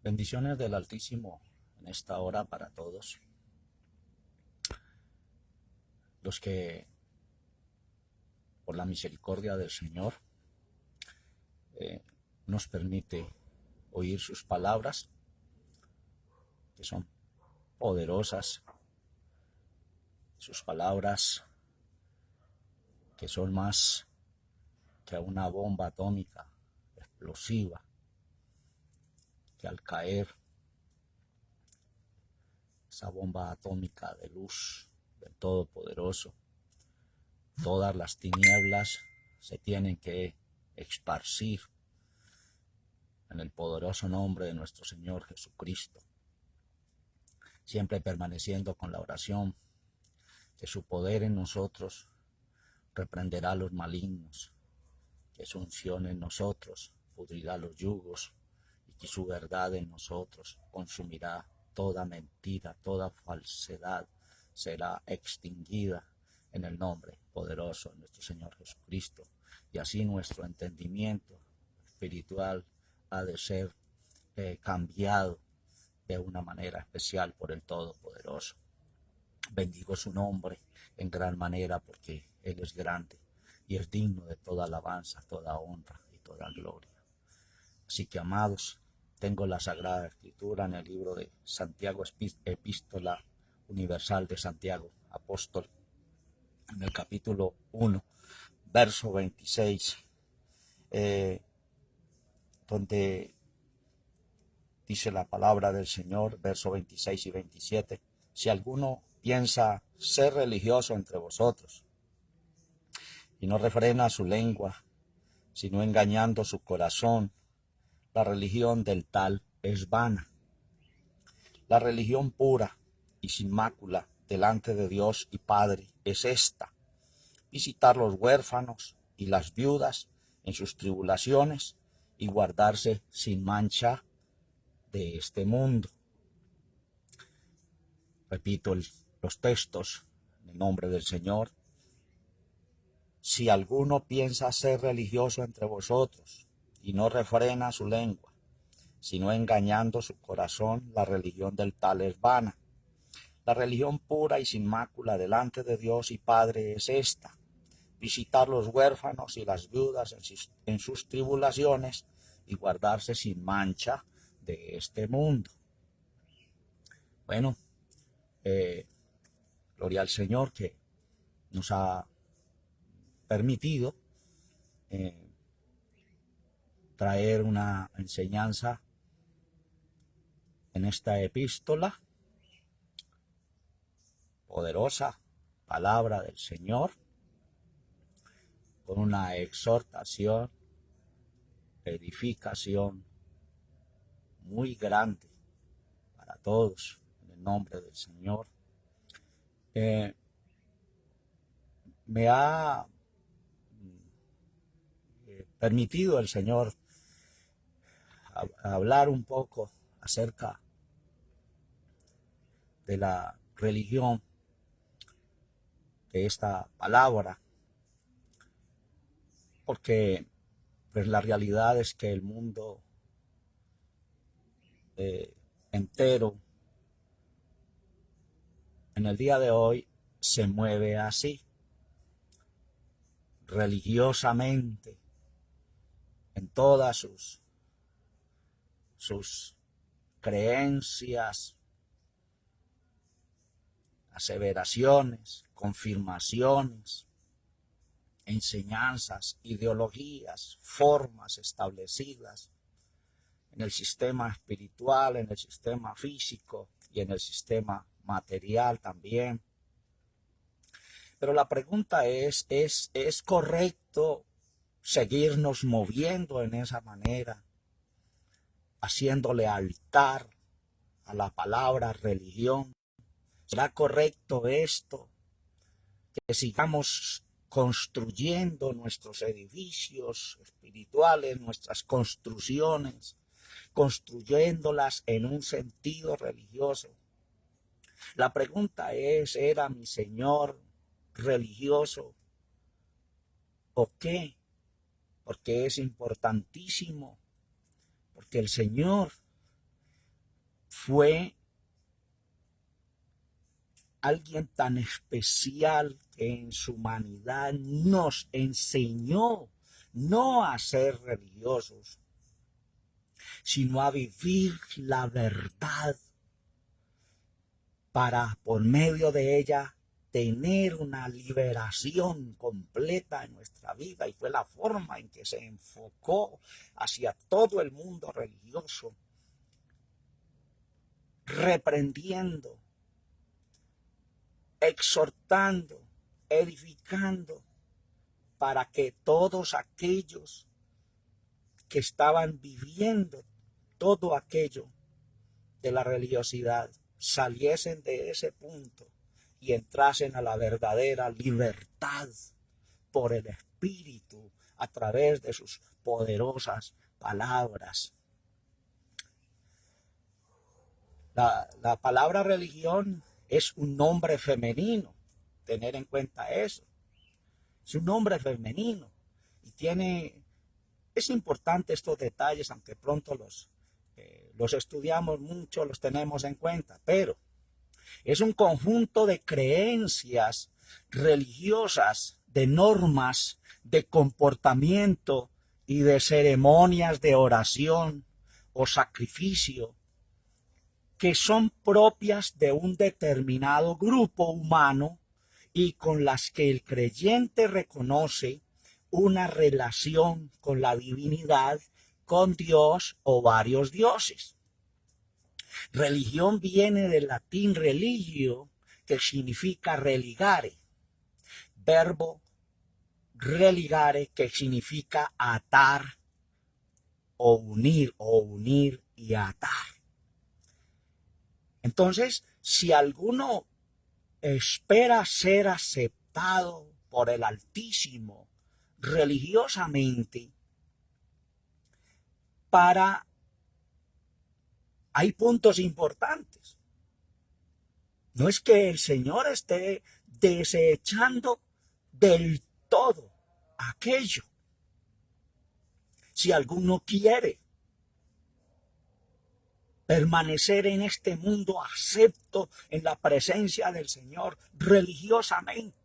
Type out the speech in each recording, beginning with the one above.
Bendiciones del Altísimo en esta hora para todos los que, por la misericordia del Señor, nos permite oír sus palabras, que son poderosas, sus palabras que son más que una bomba atómica explosiva, que al caer esa bomba atómica de luz del Todopoderoso, todas las tinieblas se tienen que esparcir en el poderoso nombre de nuestro Señor Jesucristo, siempre permaneciendo con la oración, que su poder en nosotros reprenderá a los malignos, que su unción en nosotros pudrirá los yugos, y que su verdad en nosotros consumirá toda mentira, toda falsedad será extinguida en el nombre poderoso de nuestro Señor Jesucristo. Y así nuestro entendimiento espiritual ha de ser cambiado de una manera especial por el Todopoderoso. Bendigo su nombre en gran manera porque Él es grande y es digno de toda alabanza, toda honra y toda gloria. Así que, amados, tengo la Sagrada Escritura en el libro de Santiago, Epístola Universal de Santiago, apóstol, en el capítulo 1, verso 26, donde dice la palabra del Señor, verso 26 y 27, si alguno piensa ser religioso entre vosotros y no refrena su lengua, sino engañando su corazón, la religión del tal es vana. La religión pura y sin mácula delante de Dios y Padre es esta: visitar los huérfanos y las viudas en sus tribulaciones y guardarse sin mancha de este mundo. Repito los textos en el nombre del Señor. Si alguno piensa ser religioso entre vosotros y no refrena su lengua, sino engañando su corazón, la religión del tal es vana. La religión pura y sin mácula delante de Dios y Padre es esta: visitar los huérfanos y las viudas en sus tribulaciones y guardarse sin mancha de este mundo. Bueno, gloria al Señor que nos ha permitido traer una enseñanza en esta epístola, poderosa palabra del Señor, con una exhortación, edificación muy grande para todos, en el nombre del Señor. Me ha permitido el Señor hablar un poco acerca de la religión de esta palabra, porque pues la realidad es que el mundo entero en el día de hoy se mueve así, religiosamente, en todas sus creencias, aseveraciones, confirmaciones, enseñanzas, ideologías, formas establecidas en el sistema espiritual, en el sistema físico y en el sistema material también. Pero la pregunta ¿es correcto seguirnos moviendo en esa manera, haciéndole altar a la palabra religión? ¿Será correcto esto? Que sigamos construyendo nuestros edificios espirituales, nuestras construcciones, construyéndolas en un sentido religioso. La pregunta es, ¿era mi Señor religioso o qué? Porque es importantísimo, porque el Señor fue alguien tan especial que en su humanidad nos enseñó no a ser religiosos, sino a vivir la verdad para, por medio de ella, tener una liberación completa en nuestra vida. Y fue la forma en que se enfocó hacia todo el mundo religioso, reprendiendo, exhortando, edificando, para que todos aquellos que estaban viviendo todo aquello de la religiosidad saliesen de ese punto y entrasen a la verdadera libertad por el Espíritu a través de sus poderosas palabras. La palabra religión es un nombre femenino, tener en cuenta eso. Es un nombre femenino y es importante estos detalles, aunque pronto los estudiamos mucho, los tenemos en cuenta, pero es un conjunto de creencias religiosas, de normas, de comportamiento y de ceremonias de oración o sacrificio que son propias de un determinado grupo humano y con las que el creyente reconoce una relación con la divinidad, con Dios o varios dioses. Religión viene del latín religio, que significa religare, verbo religare, que significa atar o unir y atar. Entonces, si alguno espera ser aceptado por el Altísimo religiosamente, hay puntos importantes. No es que el Señor esté desechando del todo aquello. Si alguno quiere permanecer en este mundo acepto en la presencia del Señor religiosamente,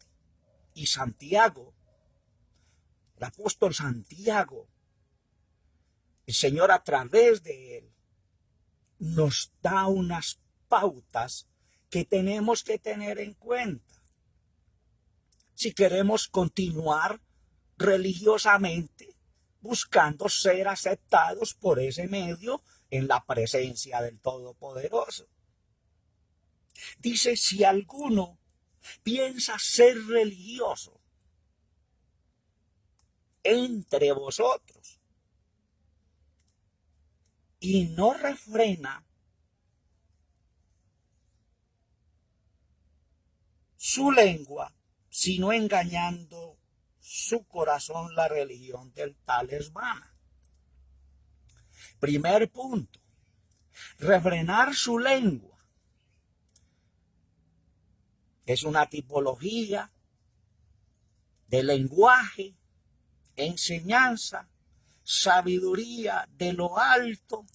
y Santiago, el apóstol Santiago, el Señor a través de él nos da unas pautas que tenemos que tener en cuenta si queremos continuar religiosamente buscando ser aceptados por ese medio en la presencia del Todopoderoso. Dice, si alguno piensa ser religioso entre vosotros y no refrena su lengua, sino engañando su corazón, la religión del tal es vana. Primer punto, refrenar su lengua. Es una tipología de lenguaje, enseñanza, sabiduría de lo alto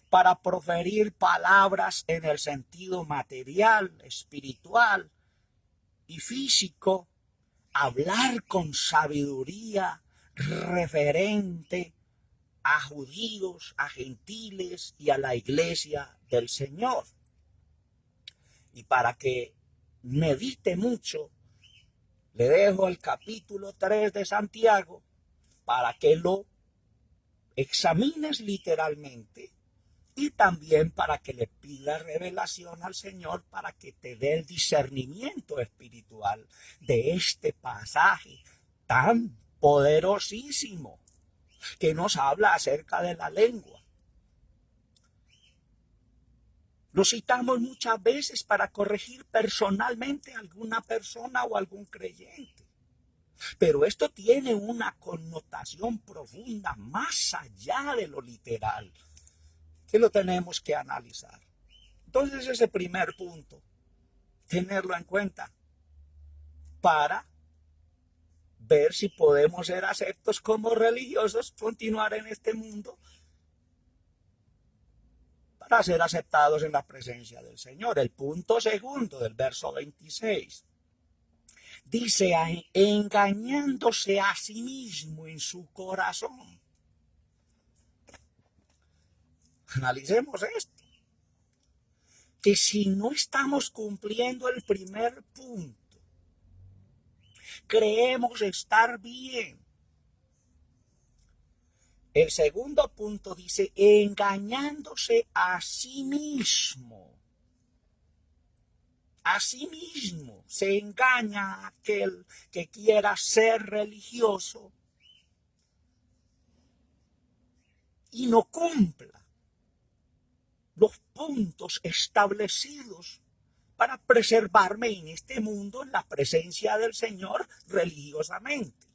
para proferir palabras en el sentido material, espiritual y físico, hablar con sabiduría referente a judíos, a gentiles y a la iglesia del Señor. Y para que medite mucho, le dejo el capítulo 3 de Santiago para que lo examines literalmente y también para que le pida revelación al Señor para que te dé el discernimiento espiritual de este pasaje tan poderosísimo que nos habla acerca de la lengua. Lo citamos muchas veces para corregir personalmente a alguna persona o algún creyente. Pero esto tiene una connotación profunda más allá de lo literal, que lo tenemos que analizar. Entonces ese primer punto, tenerlo en cuenta para ver si podemos ser aceptos como religiosos, continuar en este mundo para ser aceptados en la presencia del Señor. El punto segundo del verso 26 dice, engañándose a sí mismo en su corazón. Analicemos esto. Que si no estamos cumpliendo el primer punto, creemos estar bien. El segundo punto dice, engañándose a sí mismo. A sí mismo se engaña aquel que quiera ser religioso y no cumpla los puntos establecidos para preservarme en este mundo en la presencia del Señor religiosamente.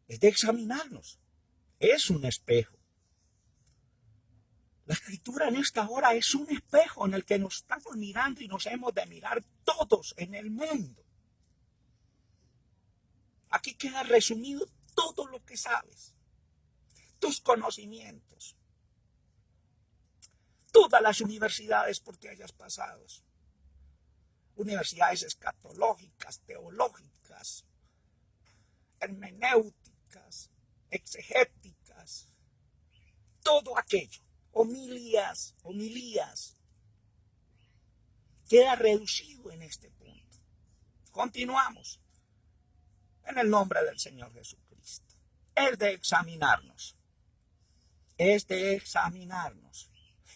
Es de examinarnos. Es un espejo. La escritura en esta hora es un espejo en el que nos estamos mirando y nos hemos de mirar todos en el mundo. Aquí queda resumido todo lo que sabes, tus conocimientos, todas las universidades por que hayas pasado, universidades escatológicas, teológicas, hermenéuticas, exegéticas, todo aquello. Homilías, queda reducido en este punto. Continuamos. En el nombre del Señor Jesucristo. Es de examinarnos.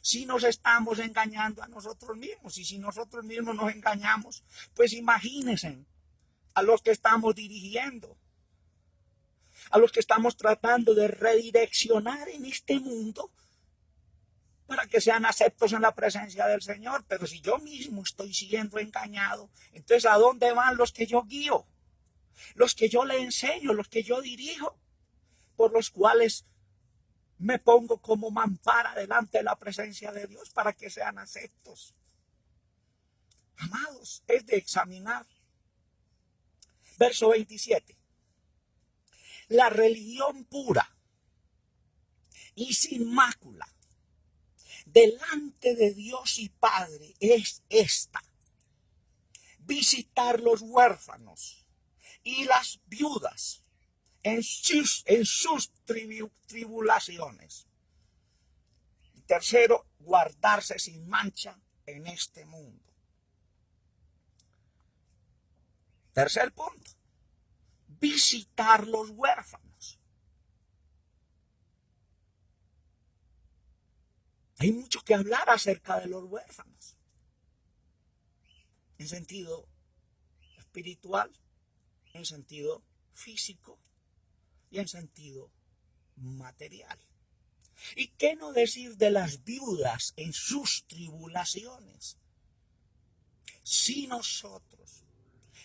Si nos estamos engañando a nosotros mismos, y si nosotros mismos nos engañamos, pues imagínense a los que estamos dirigiendo, a los que estamos tratando de redireccionar en este mundo, para que sean aceptos en la presencia del Señor. Pero si yo mismo estoy siendo engañado, entonces ¿a dónde van los que yo guío? Los que yo le enseño, los que yo dirijo, por los cuales me pongo como mampara delante de la presencia de Dios para que sean aceptos. Amados, es de examinar. Verso 27. La religión pura y sin mácula delante de Dios y Padre es esta: visitar los huérfanos y las viudas en sus tribulaciones. Y tercero, guardarse sin mancha en este mundo. Tercer punto, visitar los huérfanos. Hay mucho que hablar acerca de los huérfanos, en sentido espiritual, en sentido físico y en sentido material. ¿Y qué no decir de las viudas en sus tribulaciones? Si nosotros,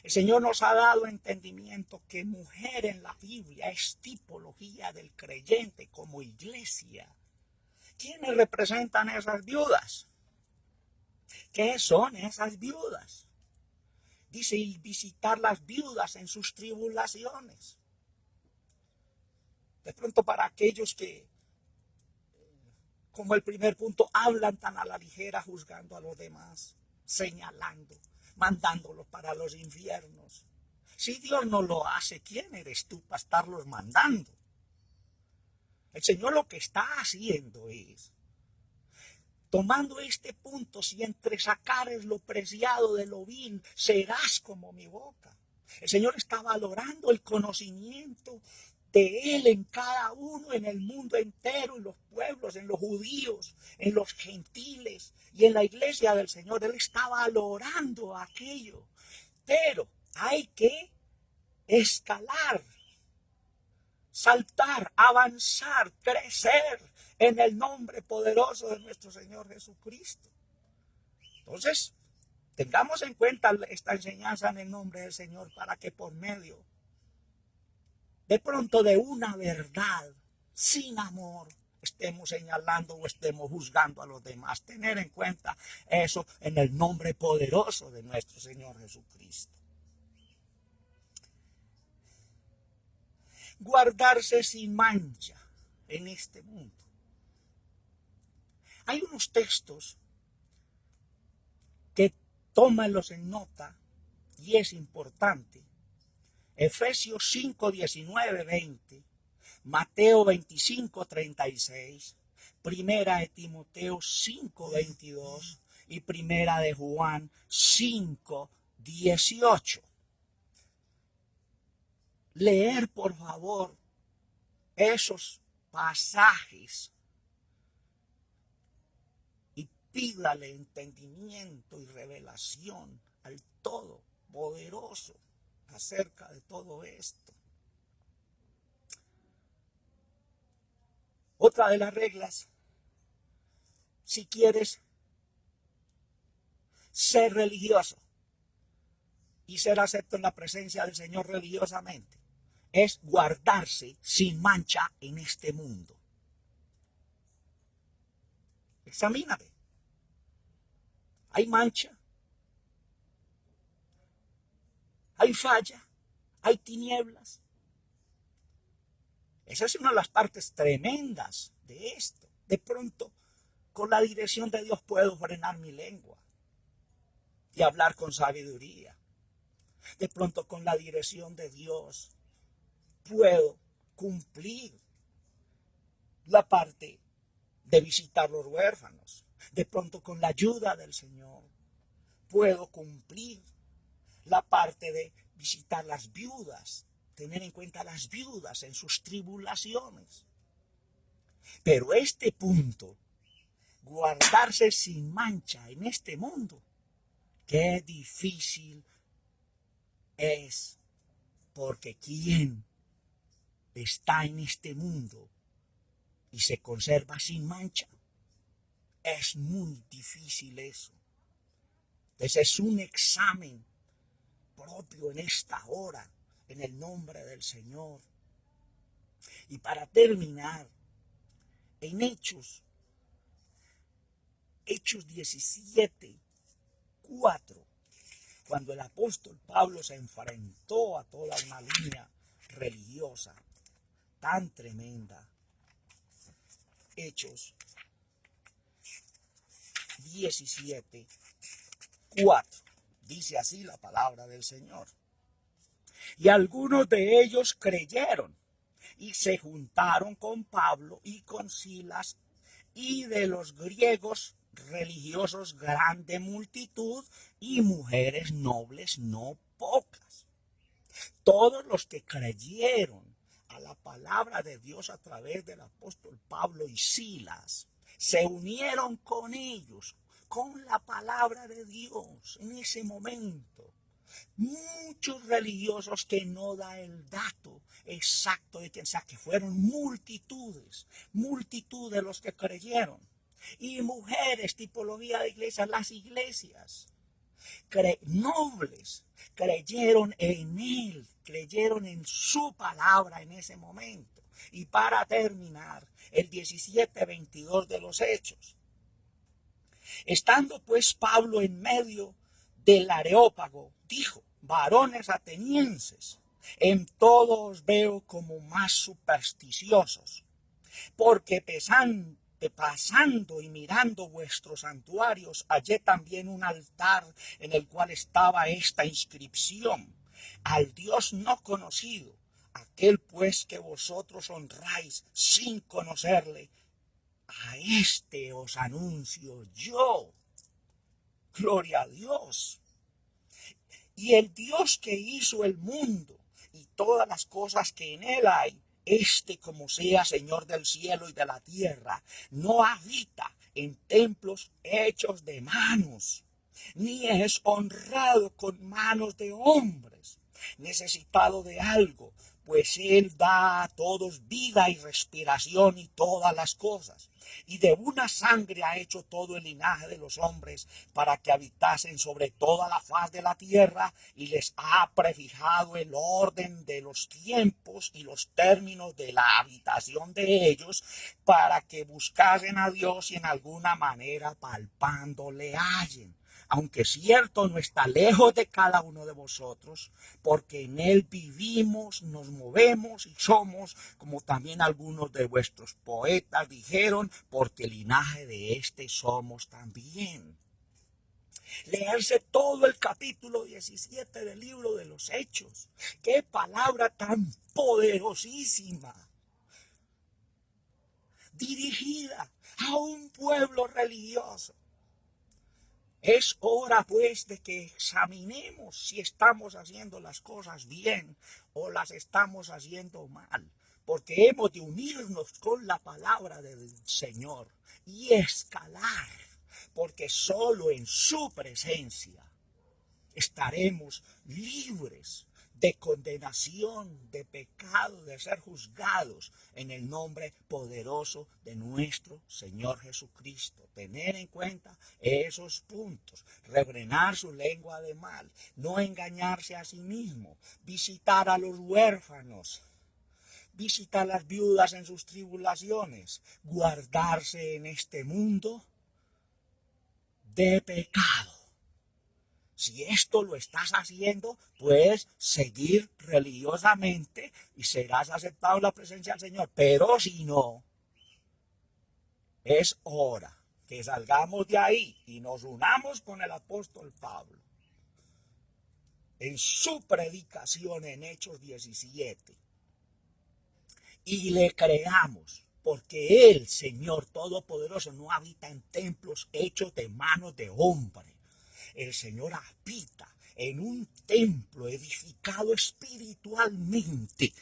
el Señor nos ha dado entendimiento que mujer en la Biblia es tipología del creyente como iglesia. ¿Quiénes representan esas viudas? ¿Qué son esas viudas? Dice, y visitar las viudas en sus tribulaciones. De pronto para aquellos que, como el primer punto, hablan tan a la ligera juzgando a los demás, señalando, mandándolos para los infiernos. Si Dios no lo hace, ¿quién eres tú para estarlos mandando? El Señor lo que está haciendo es, tomando este punto, si entre sacares lo preciado de lo vil, serás como mi boca. El Señor está valorando el conocimiento de Él en cada uno, en el mundo entero, en los pueblos, en los judíos, en los gentiles y en la iglesia del Señor. Él está valorando aquello. Pero hay que escalar, saltar, avanzar, crecer en el nombre poderoso de nuestro Señor Jesucristo. Entonces, tengamos en cuenta esta enseñanza en el nombre del Señor para que por medio de pronto de una verdad sin amor estemos señalando o estemos juzgando a los demás. Tener en cuenta eso en el nombre poderoso de nuestro Señor Jesucristo. Guardarse sin mancha en este mundo. Hay unos textos que tómalos en nota y es importante. Efesios 5, 19, 20, Mateo 25, 36, Primera de Timoteo 5, 22 y Primera de Juan 5, 18. Leer, por favor, esos pasajes y pídale entendimiento y revelación al Todopoderoso acerca de todo esto. Otra de las reglas, si quieres ser religioso y ser acepto en la presencia del Señor religiosamente, es guardarse sin mancha en este mundo. Examínate. ¿Hay mancha? ¿Hay falla? ¿Hay tinieblas? Esa es una de las partes tremendas de esto. De pronto, con la dirección de Dios puedo frenar mi lengua y hablar con sabiduría. De pronto, con la dirección de Dios puedo cumplir la parte de visitar los huérfanos. De pronto, con la ayuda del Señor, puedo cumplir la parte de visitar las viudas, tener en cuenta a las viudas en sus tribulaciones. Pero este punto, guardarse sin mancha en este mundo, qué difícil es, porque ¿quién está en este mundo y se conserva sin mancha? Es muy difícil eso. Entonces es un examen propio en esta hora, en el nombre del Señor. Y para terminar, en Hechos 17, 4, cuando el apóstol Pablo se enfrentó a toda una línea religiosa tan tremenda. Hechos 17, 4. Dice así la palabra del Señor. Y algunos de ellos creyeron y se juntaron con Pablo y con Silas, y de los griegos religiosos grande multitud y mujeres nobles no pocas. Todos los que creyeron a la palabra de Dios a través del apóstol Pablo y Silas se unieron con ellos, con la palabra de Dios en ese momento. Muchos religiosos que no da el dato exacto de quién sea, que fueron multitudes los que creyeron. Y mujeres, tipología de iglesias, las iglesias nobles, creyeron en él, creyeron en su palabra en ese momento. Y para terminar, el 17:22 de los Hechos. Estando pues Pablo en medio del Areópago, dijo: varones atenienses, en todo os veo como más supersticiosos, porque pasando y mirando vuestros santuarios, hallé también un altar en el cual estaba esta inscripción: al Dios no conocido, aquel pues que vosotros honráis sin conocerle, a este os anuncio yo. Gloria a Dios. Y el Dios que hizo el mundo y todas las cosas que en él hay, como sea Señor del cielo y de la tierra, no habita en templos hechos de manos, ni es honrado con manos de hombres, necesitado de algo, pues él da a todos vida y respiración y todas las cosas. Y de una sangre ha hecho todo el linaje de los hombres para que habitasen sobre toda la faz de la tierra, y les ha prefijado el orden de los tiempos y los términos de la habitación de ellos, para que buscasen a Dios y en alguna manera palpando le hallen. aunque cierto no está lejos de cada uno de vosotros, porque en él vivimos, nos movemos y somos, como también algunos de vuestros poetas dijeron, porque linaje de este somos también. Leerse todo el capítulo 17 del libro de los Hechos. ¡Qué palabra tan poderosísima! Dirigida a un pueblo religioso. Es hora pues de que examinemos si estamos haciendo las cosas bien o las estamos haciendo mal, porque hemos de unirnos con la palabra del Señor y escalar, porque solo en su presencia estaremos libres de condenación, de pecado, de ser juzgados en el nombre poderoso de nuestro Señor Jesucristo. Tener en cuenta esos puntos, refrenar su lengua de mal, no engañarse a sí mismo, visitar a los huérfanos, visitar a las viudas en sus tribulaciones, guardarse en este mundo de pecado. Si esto lo estás haciendo, puedes seguir religiosamente y serás aceptado en la presencia del Señor. Pero si no, es hora que salgamos de ahí y nos unamos con el apóstol Pablo en su predicación en Hechos 17 y le creamos, porque el Señor Todopoderoso no habita en templos hechos de manos de hombre. El Señor habita en un templo edificado espiritualmente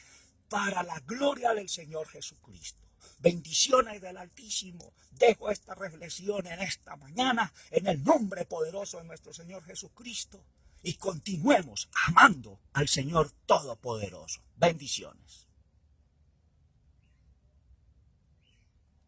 para la gloria del Señor Jesucristo. Bendiciones del Altísimo. Dejo esta reflexión en esta mañana en el nombre poderoso de nuestro Señor Jesucristo y continuemos amando al Señor Todopoderoso. Bendiciones.